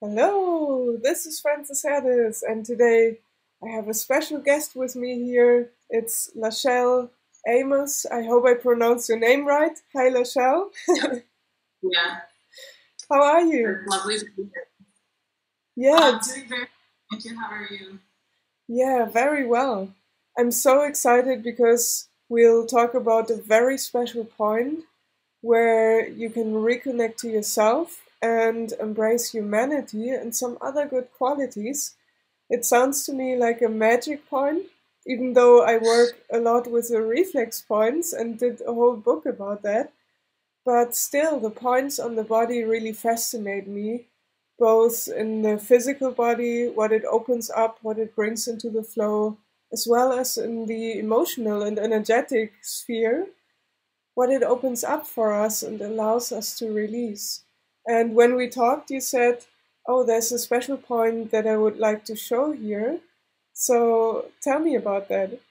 Hello, this is Francis Herdis, and today I have a special guest with me here. It's Lachelle Amos. I hope I pronounced your name right. Hi, Lachelle. Yeah, yeah, How are you? it's lovely to be here. Yeah, I'm doing very thank you. How are you? yeah, very well. I'm so excited because we'll talk about a very special point where you can reconnect to yourself and embrace humanity and some other good qualities. It sounds to me like a magic point, even though I work a lot with the reflex points and did a whole book about that. But still, the points on the body really fascinate me, both in the physical body, what it opens up, what it brings into the flow, as well as in the emotional and energetic sphere, what it opens up for us and allows us to release. And when we talked, you said, "Oh, there's a special point that I would like to show here." So tell me about that.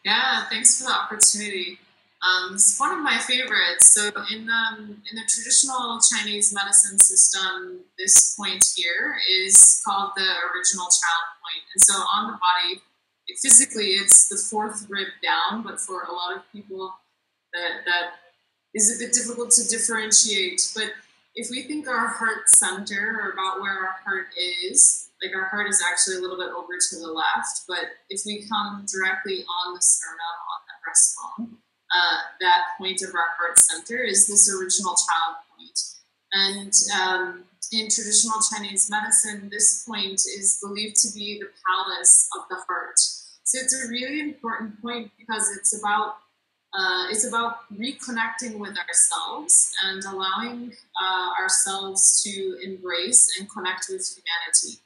Yeah, thanks for the opportunity. It's one of my favorites. So in the traditional Chinese medicine system, this point here is called the original child point. And so on the body, physically, it's the fourth rib down, but for a lot of people, that is a bit difficult to differentiate. But if we think our heart center, or about where our heart is, like our heart is actually a little bit over to the left, but if we come directly on the sternum, on the breastbone, that point of our heart center is this original child point. And in traditional Chinese medicine, this point is believed to be the palace of the heart. So it's a really important point because it's about reconnecting with ourselves and allowing ourselves to embrace and connect with humanity.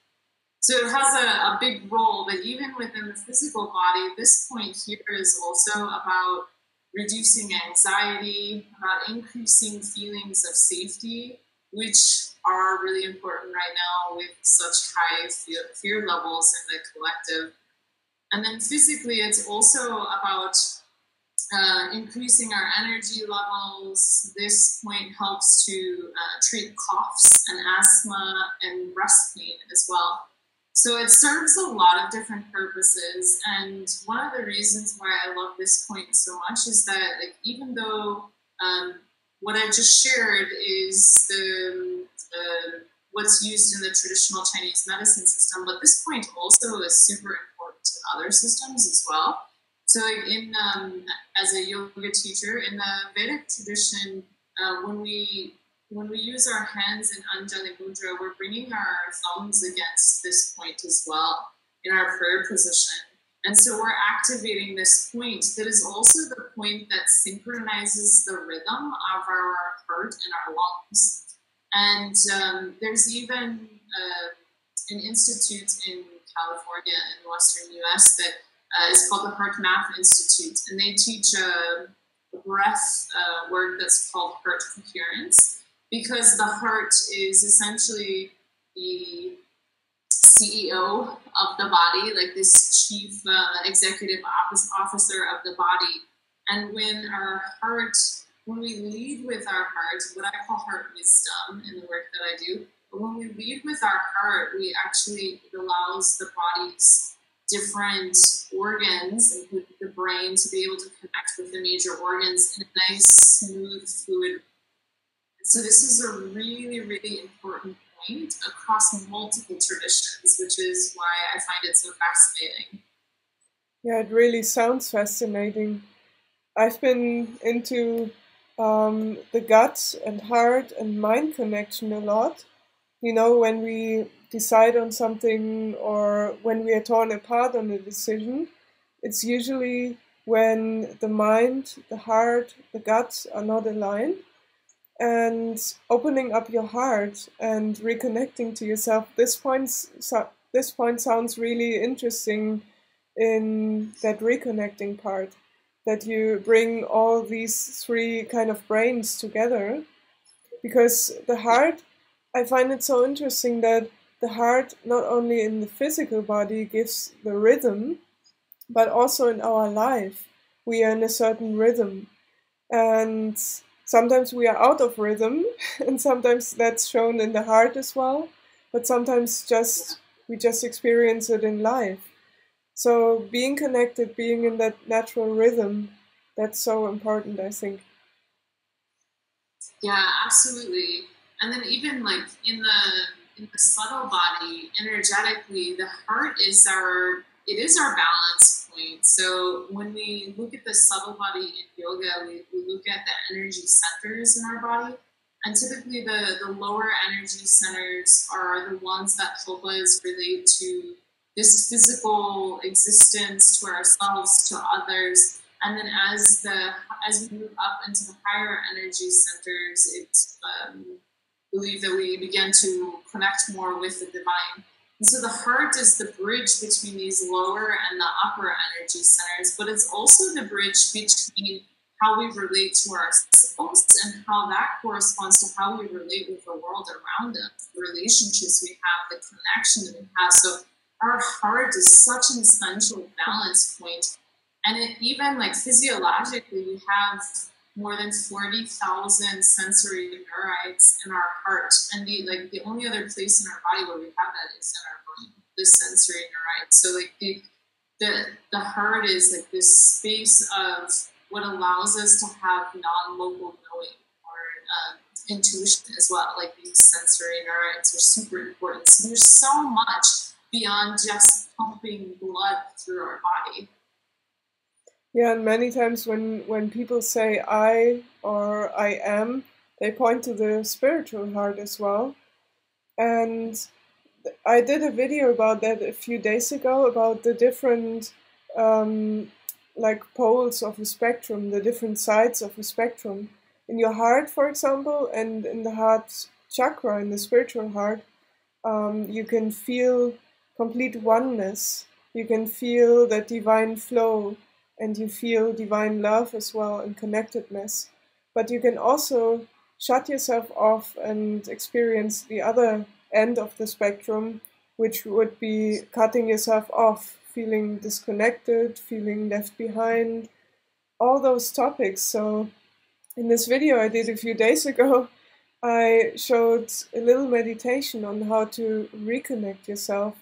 So it has a big role, but even within the physical body, this point here is also about reducing anxiety, about increasing feelings of safety, which are really important right now with such high fear levels in the collective. And then physically, it's also about increasing our energy levels. This point helps to treat coughs and asthma and breast pain as well. So it serves a lot of different purposes. And one of the reasons why I love this point so much is that, like, even though what I just shared is what's used in the traditional Chinese medicine system, but this point also is super important to other systems as well. So, like as a yoga teacher in the Vedic tradition, when we use our hands in Anjali Mudra, we're bringing our thumbs against this point as well in our prayer position. And so we're activating this point that is also the point that synchronizes the rhythm of our heart and our lungs. And there's even an institute in California in the Western US that is called the Heart Math Institute, and they teach a breath work that's called heart coherence, because the heart is essentially the CEO of the body, like this chief executive officer of the body. And when we lead with our heart, what I call heart wisdom in the work that I do, but when we lead with our heart, we actually, it allows the body's different organs, including the brain, to be able to connect with the major organs in a nice, smooth, fluid. So this is a really, really important point across multiple traditions, which is why I find it so fascinating. Yeah, it really sounds fascinating. I've been into the gut and heart and mind connection a lot. You know, when we decide on something or when we are torn apart on a decision, it's usually when the mind, the heart, the gut are not aligned. And opening up your heart and reconnecting to yourself. This point sounds really interesting in that reconnecting part, that you bring all these three kind of brains together, because the heart, I find it so interesting that the heart, not only in the physical body, gives the rhythm, but also in our life we are in a certain rhythm. And sometimes we are out of rhythm, and sometimes that's shown in the heart as well, but sometimes we just experience it in life. So being connected, being in that natural rhythm, that's so important, I think. Yeah, absolutely. And then even like in the subtle body, energetically, the heart is our balance point. So when we look at the subtle body in yoga, we look at the energy centers in our body. And typically the lower energy centers are the ones that help us relate to this physical existence, to ourselves, to others. And then as we move up into the higher energy centers, it's believe that we begin to connect more with the divine. And so the heart is the bridge between these lower and the upper energy centers, but it's also the bridge between how we relate to ourselves and how that corresponds to how we relate with the world around us, the relationships we have, the connection that we have. So our heart is such an essential balance point. And it even like physiologically, we have more than 40,000 sensory neurites in our heart. And the only other place in our body where we have that is in our brain, the sensory neurites. So like the heart is like this space of what allows us to have non-local knowing or intuition as well. Like these sensory neurites are super important. So there's so much beyond just pumping blood through our body. Yeah, and many times when people say I or I am, they point to the spiritual heart as well. And I did a video about that a few days ago about the different like poles of a spectrum, the different sides of a spectrum. In your heart, for example, and in the heart chakra, in the spiritual heart, you can feel complete oneness. You can feel that divine flow, and you feel divine love as well and connectedness. But you can also shut yourself off and experience the other end of the spectrum, which would be cutting yourself off, feeling disconnected, feeling left behind, all those topics. So in this video I did a few days ago, I showed a little meditation on how to reconnect yourself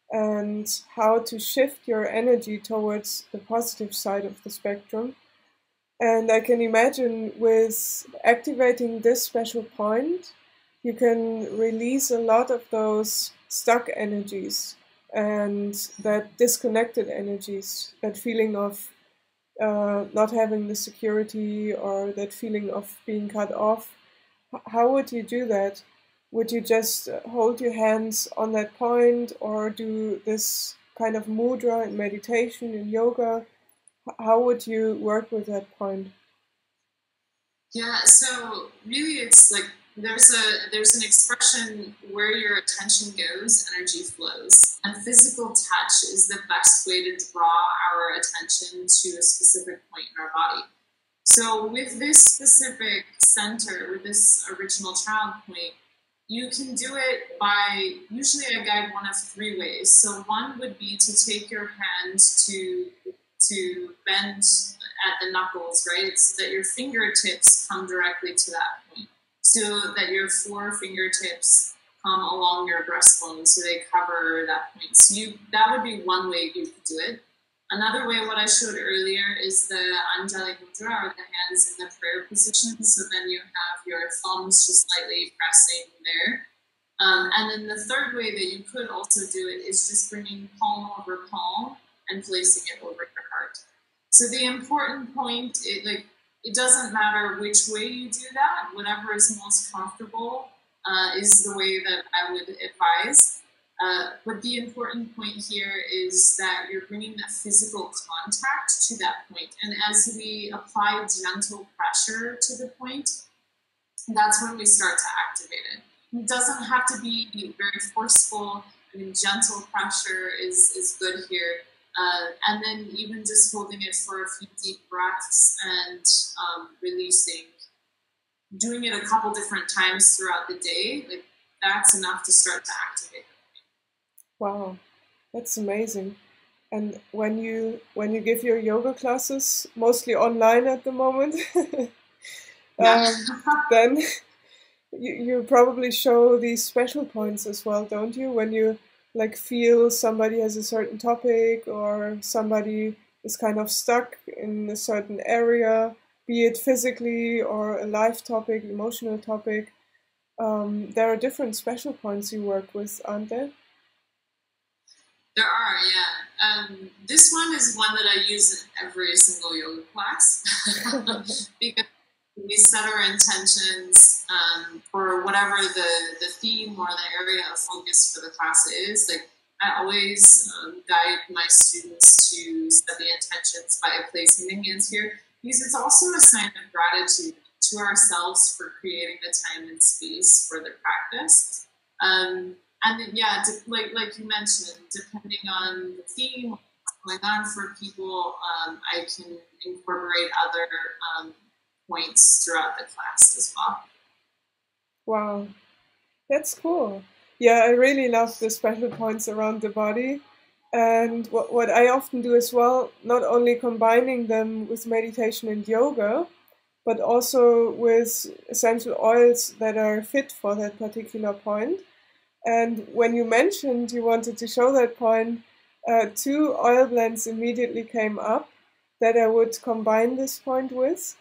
and how to shift your energy towards the positive side of the spectrum. And I can imagine with activating this special point, you can release a lot of those stuck energies and that disconnected energies, that feeling of not having the security or that feeling of being cut off. How would you do that? Would you just hold your hands on that point or do this kind of mudra in meditation, in yoga? How would you work with that point? Yeah, so really it's like there's an expression where your attention goes, energy flows. And physical touch is the best way to draw our attention to a specific point in our body. So with this specific center, with this original child point, you can do it by, usually I guide one of three ways. So one would be to take your hand to bend at the knuckles, right? So that your fingertips come directly to that point. So that your four fingertips come along your breastbone, so they cover that point. So that would be one way you could do it. Another way, what I showed earlier, is the angelic mudra, or the hands in the prayer position. So then you have your thumbs just slightly pressing there. And then the third way that you could also do it is just bringing palm over palm and placing it over your heart. So the important point, it doesn't matter which way you do that. Whatever is most comfortable is the way that I would advise. But the important point here is that you're bringing that physical contact to that point. And as we apply gentle pressure to the point, that's when we start to activate it. It doesn't have to be very forceful. I mean, gentle pressure is good here. And then even just holding it for a few deep breaths and releasing, doing it a couple different times throughout the day, like that's enough to start to activate. Wow, that's amazing. And when you give your yoga classes, mostly online at the moment, Yeah. then you probably show these special points as well, don't you? When you like feel somebody has a certain topic or somebody is kind of stuck in a certain area, be it physically or a life topic, emotional topic. There are different special points you work with, aren't there? There are, yeah. This one is one that I use in every single yoga class because we set our intentions for whatever the theme or the area of focus for the class is. Like I always guide my students to set the intentions by placing the hands here because it's also a sign of gratitude to ourselves for creating the time and space for the practice. And then, yeah, like you mentioned, depending on the theme, what's going on for people, I can incorporate other um, points throughout the class as well. Wow, that's cool. Yeah, I really love the special points around the body. And what I often do as well, not only combining them with meditation and yoga, but also with essential oils that are fit for that particular point. And when you mentioned you wanted to show that point, two oil blends immediately came up that I would combine this point with.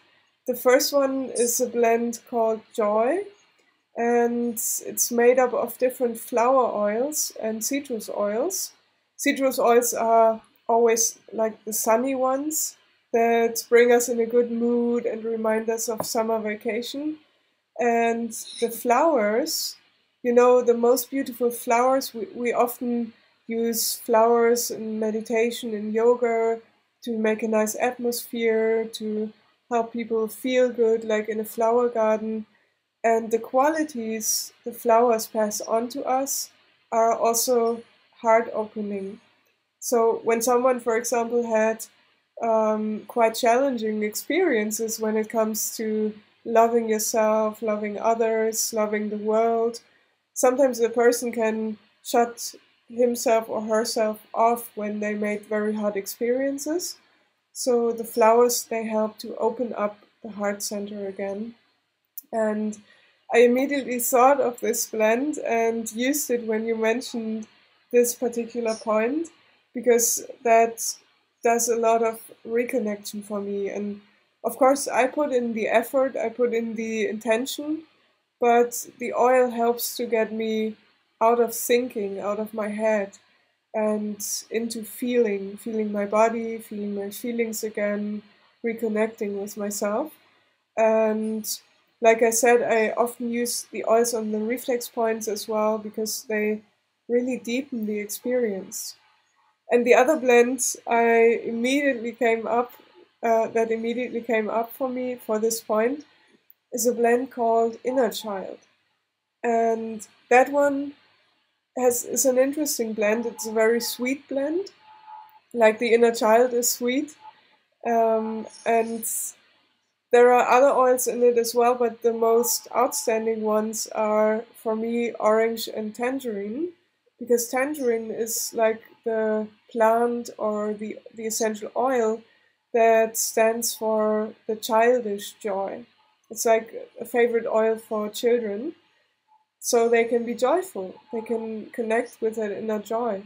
The first one is a blend called Joy, and it's made up of different flower oils and citrus oils. Citrus oils are always like the sunny ones that bring us in a good mood and remind us of summer vacation. And the flowers, the most beautiful flowers, we often use flowers in meditation, in yoga, to make a nice atmosphere, to help people feel good, like in a flower garden. And the qualities the flowers pass on to us are also heart opening. So when someone, for example, had quite challenging experiences when it comes to loving yourself, loving others, loving the world, sometimes a person can shut himself or herself off when they made very hard experiences. So the flowers, they help to open up the heart center again. And I immediately thought of this blend and used it when you mentioned this particular point because that does a lot of reconnection for me. And of course, I put in the effort, I put in the intention, but the oil helps to get me out of thinking, out of my head, and into feeling my body, feeling my feelings again, reconnecting with myself. And like I said, I often use the oils on the reflex points as well because they really deepen the experience. And the other blend I immediately came up, that immediately came up for me for this point, is a blend called Inner Child. And that one is an interesting blend. It's a very sweet blend, like the Inner Child is sweet. And there are other oils in it as well, but the most outstanding ones are, for me, orange and tangerine, because tangerine is like the plant or the essential oil that stands for the childish joy. It's like a favorite oil for children, so they can be joyful, they can connect with that inner joy.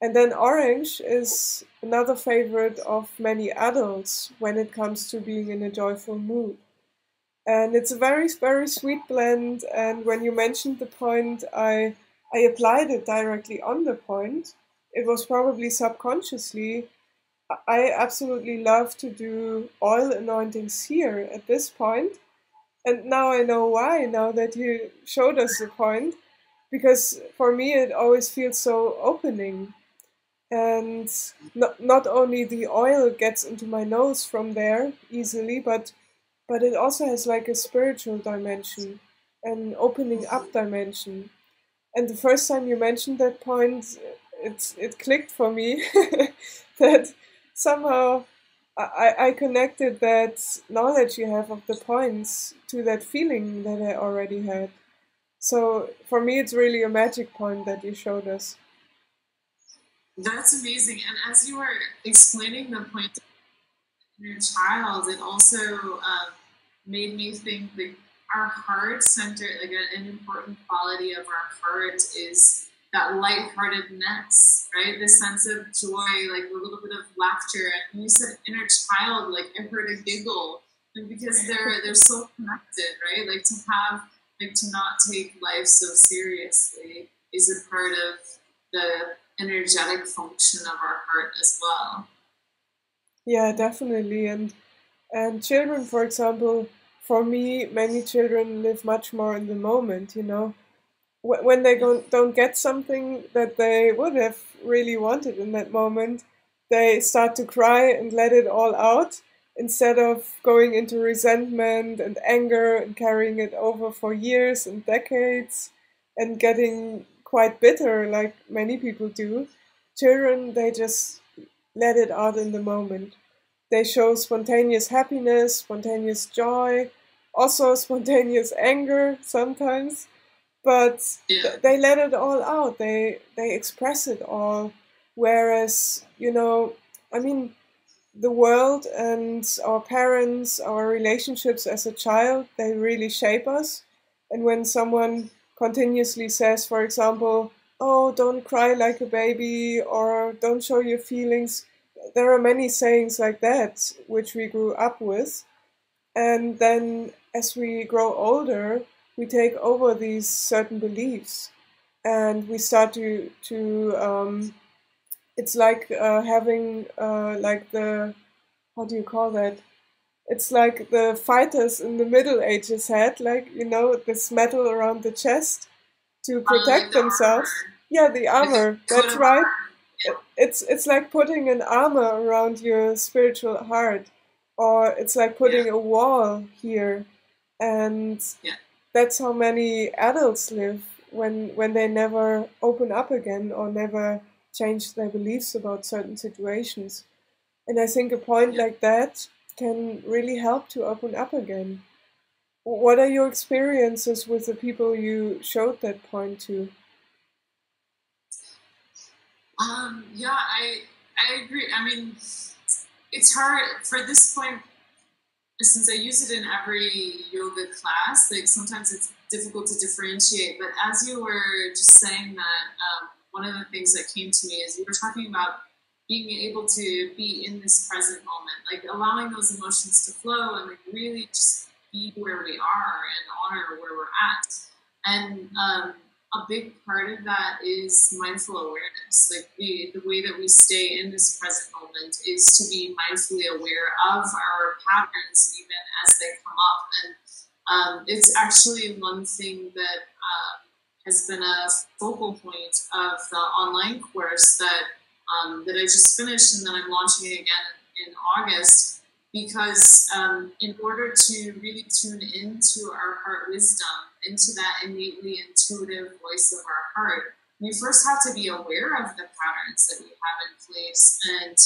And then orange is another favorite of many adults when it comes to being in a joyful mood. And it's a very, very sweet blend. And when you mentioned the point, I applied it directly on the point. It was probably subconsciously. I absolutely love to do oil anointings here at this point. And now I know why, now that you showed us the point, because for me it always feels so opening. And not only the oil gets into my nose from there easily, but it also has like a spiritual dimension, an opening up dimension. And the first time you mentioned that point, it clicked for me that somehow I connected that knowledge you have of the points to that feeling that I already had. So for me, it's really a magic point that you showed us. That's amazing. And as you were explaining the point of your child, it also made me think like our heart center, like an important quality of our heart is that lightheartedness, right? The sense of joy, like a little bit of laughter. And when you said inner child, like I heard a giggle, and because they're so connected, right? Like to have, like to not take life so seriously is a part of the energetic function of our heart as well. Yeah, definitely. And children, for example, for me, many children live much more in the moment, you know. When they don't get something that they would have really wanted in that moment, they start to cry and let it all out instead of going into resentment and anger and carrying it over for years and decades and getting quite bitter like many people do. Children, they just let it out in the moment. They show spontaneous happiness, spontaneous joy, also spontaneous anger sometimes, but Yeah. they let it all out. They express it all. Whereas, you know, I mean, the world and our parents, our relationships as a child, they really shape us. And when someone continuously says, for example, oh, don't cry like a baby or don't show your feelings, there are many sayings like that which we grew up with. And then as we grow older, we take over these certain beliefs and we start to it's like having like the, how do you call that? It's like the fighters in the Middle Ages had, like, you know, this metal around the chest to Like protect the armor, themselves. Yeah, the like a armor. coat That's of right. armor. It's like putting an armor around your spiritual heart, or it's like Yeah, putting a wall here, and yeah, that's how many adults live when they never open up again or never change their beliefs about certain situations. And I think a point yeah. like that can really help to open up again. What are your experiences with the people you showed that point to? Yeah, I agree. I mean, it's hard for this point since I use it in every yoga class. Like sometimes it's difficult to differentiate. But as you were just saying that, one of the things that came to me is you were talking about being able to be in this present moment, like allowing those emotions to flow and like really just be where we are and honor where we're at. And a big part of that is mindful awareness. Like the way that we stay in this present moment is to be mindfully aware of our patterns, even as they come up. And it's actually one thing that has been a focal point of the online course that I just finished and that I'm launching again in August. Because in order to really tune into our heart wisdom, into that innately intuitive voice of our heart, we first have to be aware of the patterns that we have in place, and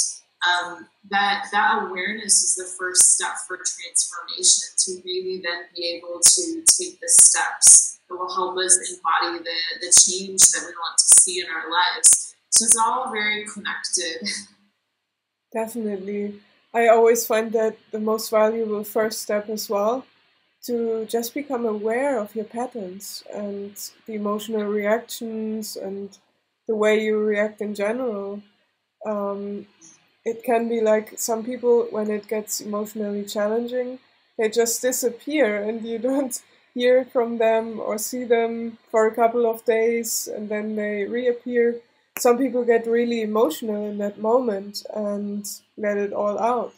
that awareness is the first step for transformation. To really then be able to take the steps that will help us embody the change that we want to see in our lives. So it's all very connected. Definitely. I always find that the most valuable first step as well, to just become aware of your patterns and the emotional reactions and the way you react in general. Um, it can be like some people, when it gets emotionally challenging, they just disappear and you don't hear from them or see them for a couple of days and then they reappear. Some people get really emotional in that moment and let it all out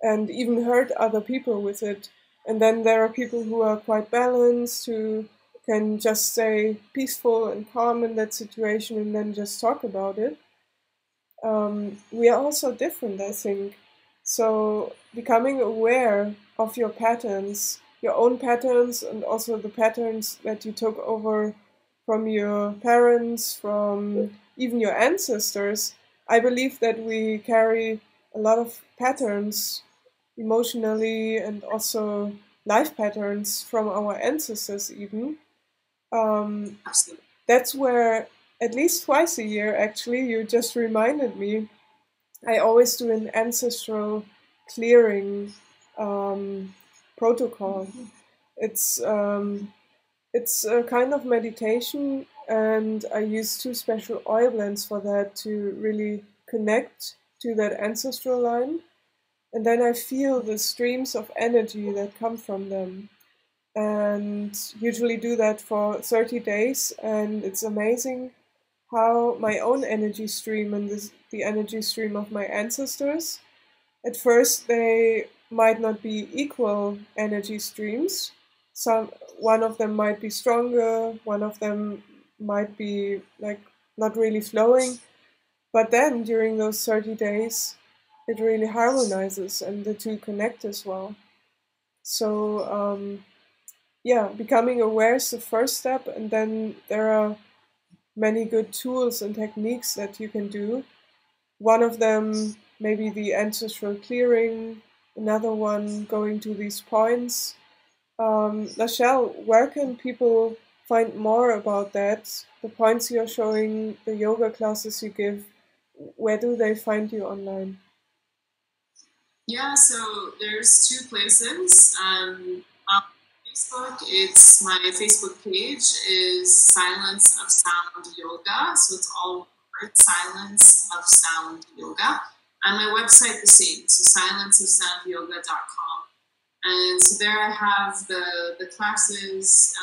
and even hurt other people with it. And then there are people who are quite balanced, who can just stay peaceful and calm in that situation and then just talk about it. We are also different, I think. So becoming aware of your patterns, your own patterns, and also the patterns that you took over from your parents, from even your ancestors. I believe that we carry a lot of patterns emotionally and also life patterns from our ancestors, even. Um, Absolutely. that's where, at least twice a year, actually, you just reminded me, I always do an ancestral clearing. Um, protocol. It's it's a kind of meditation, and I use two special oil blends for that to really connect to that ancestral line. And then I feel the streams of energy that come from them. And usually do that for 30 days. And it's amazing how my own energy stream and the energy stream of my ancestors, at first they might not be equal energy streams. One of them might be stronger, one of them might be like not really flowing. But then during those 30 days, it really harmonizes and the two connect as well. So yeah, becoming aware is the first step, and then there are many good tools and techniques that you can do. One of them maybe the ancestral clearing, another one going to these points. Lachelle, where can people find more about that? The points you're showing, the yoga classes you give, where do they find you online? Yeah, so there's two places. On Facebook, it's my Facebook page is Silence of Sound Yoga. So it's all one word, Silence of Sound Yoga. And my website the same, so silenceofsoundyoga.com. And so there I have the classes.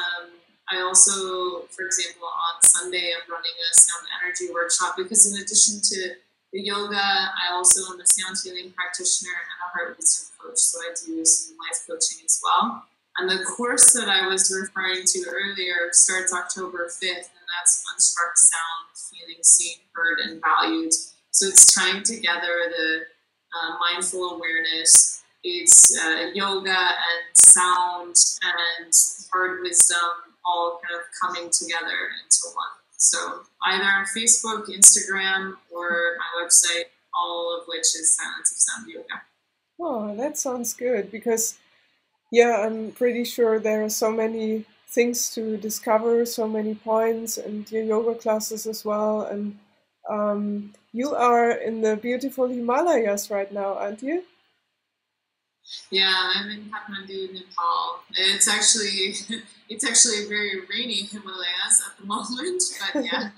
I also, for example, on Sunday, I'm running a sound energy workshop because in addition to the yoga, I also am a sound healing practitioner and a heart wisdom coach. So I do some life coaching as well. And the course that I was referring to earlier starts October 5th, and that's Unstruck Sound, Feeling Seen, Heard, and Valued. So it's tying together the mindful awareness, it's yoga and sound and heart wisdom all kind of coming together into one. So either Facebook, Instagram, or my website, all of which is Silence of Sound Yoga. Oh, that sounds good because, yeah, I'm pretty sure there are so many things to discover, so many points, and your yoga classes as well. And you are in the beautiful Himalayas right now, aren't you? Yeah, I'm in Kathmandu, Nepal. It's actually very rainy Himalayas at the moment, but yeah.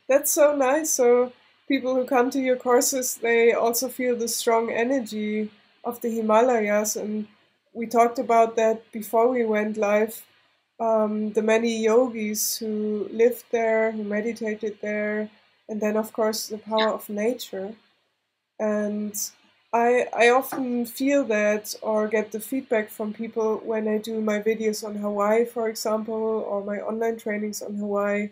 That's so nice. So people who come to your courses, they also feel the strong energy of the Himalayas, and we talked about that before we went live. The many yogis who lived there, who meditated there, and then of course the power of nature. And I often feel that or get the feedback from people when I do my videos on Hawaii, for example, or my online trainings on Hawaii,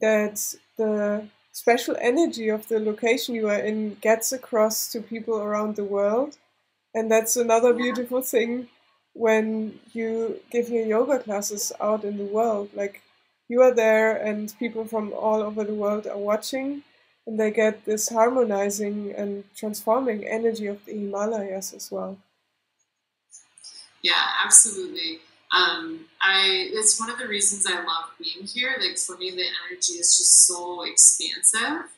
that the special energy of the location you are in gets across to people around the world. And that's another beautiful thing when you give your yoga classes out in the world. Like you are there and people from all over the world are watching, and they get this harmonizing and transforming energy of the Himalayas as well. Yeah, absolutely. I It's one of the reasons I love being here. Like for me, the energy is just so expansive.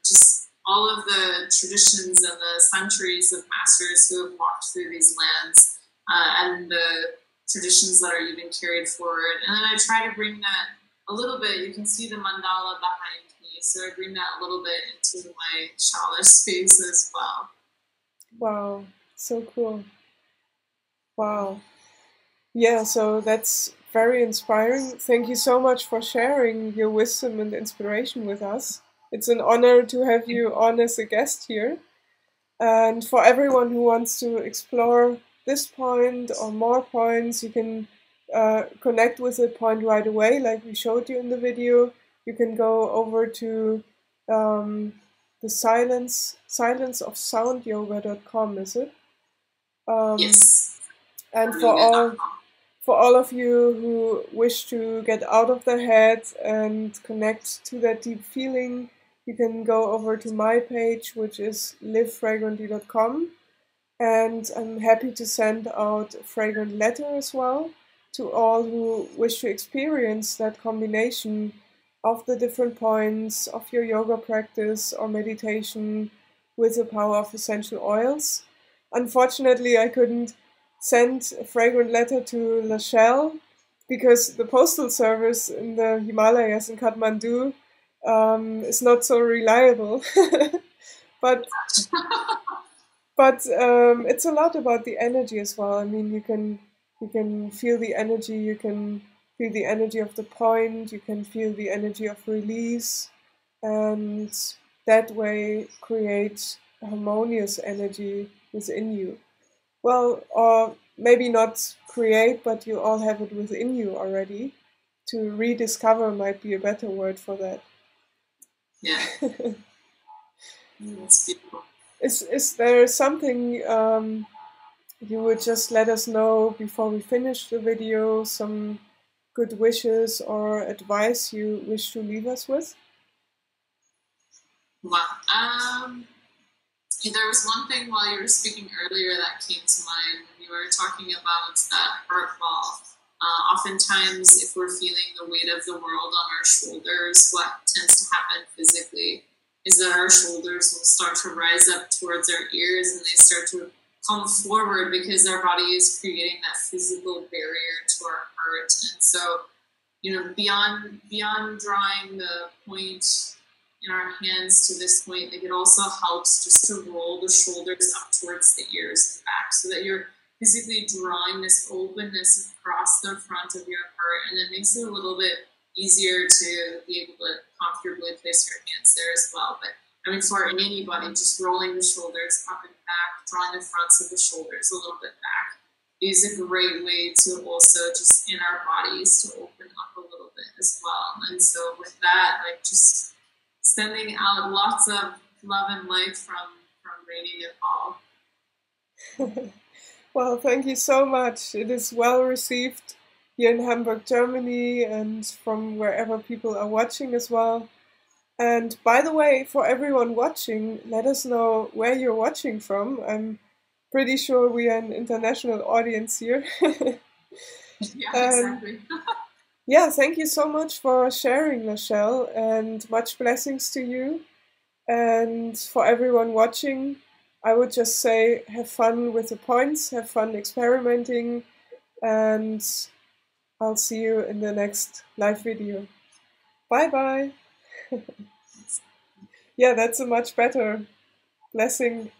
Just all of the traditions and the centuries of masters who have walked through these lands, and the traditions that are even carried forward. And then I try to bring that a little bit. You can see the mandala behind me, so I bring that a little bit into my shala space as well. Wow, so cool. Wow. Yeah, so that's very inspiring. Thank you so much for sharing your wisdom and inspiration with us. It's an honor to have you on as a guest here. And for everyone who wants to explore this point or more points, you can connect with the point right away, like we showed you in the video. You can go over to the silenceofsoundyoga.com, is it? Yes. And Yoga.com. for all of you who wish to get out of their head and connect to that deep feeling, you can go over to my page, which is livefragrantly.com. And I'm happy to send out a fragrant letter as well to all who wish to experience that combination of the different points of your yoga practice or meditation with the power of essential oils. Unfortunately, I couldn't send a fragrant letter to Lachelle, because the postal service in the Himalayas in Kathmandu is not so reliable. but it's a lot about the energy as well. I mean, you can feel the energy. You can feel the energy of the point. You can feel the energy of release, and that way create a harmonious energy within you. Well, or maybe not create, but you all have it within you already. To rediscover might be a better word for that. Yeah. That's beautiful. Is there something you would just let us know before we finish the video? Some good wishes or advice you wish to leave us with? Wow. There was one thing while you were speaking earlier that came to mind when you were talking about that heart ball. Oftentimes, if we're feeling the weight of the world on our shoulders, what tends to happen physically is that our shoulders will start to rise up towards our ears and they start to come forward because our body is creating that physical barrier to our heart. And so, beyond drawing the point in our hands to this point, like, it also helps just to roll the shoulders up towards the ears and back so that you're physically drawing this openness across the front of your heart, and it makes it a little bit easier to be able to comfortably place your hands there as well. But I mean, for anybody, just rolling the shoulders up and back, drawing the fronts of the shoulders a little bit back is a great way to also just in our bodies to open up a little bit as well. And so with that, like, just sending out lots of love and light from Radiant Hall. Well, thank you so much. It is well received here in Hamburg, Germany, and from wherever people are watching as well. And by the way, for everyone watching, let us know where you're watching from. I'm pretty sure we are an international audience here. Yeah, exactly. Yeah, thank you so much for sharing, Lachelle, and much blessings to you. And for everyone watching, I would just say have fun with the points, have fun experimenting, and I'll see you in the next live video. Bye bye. Yeah, that's a much better blessing.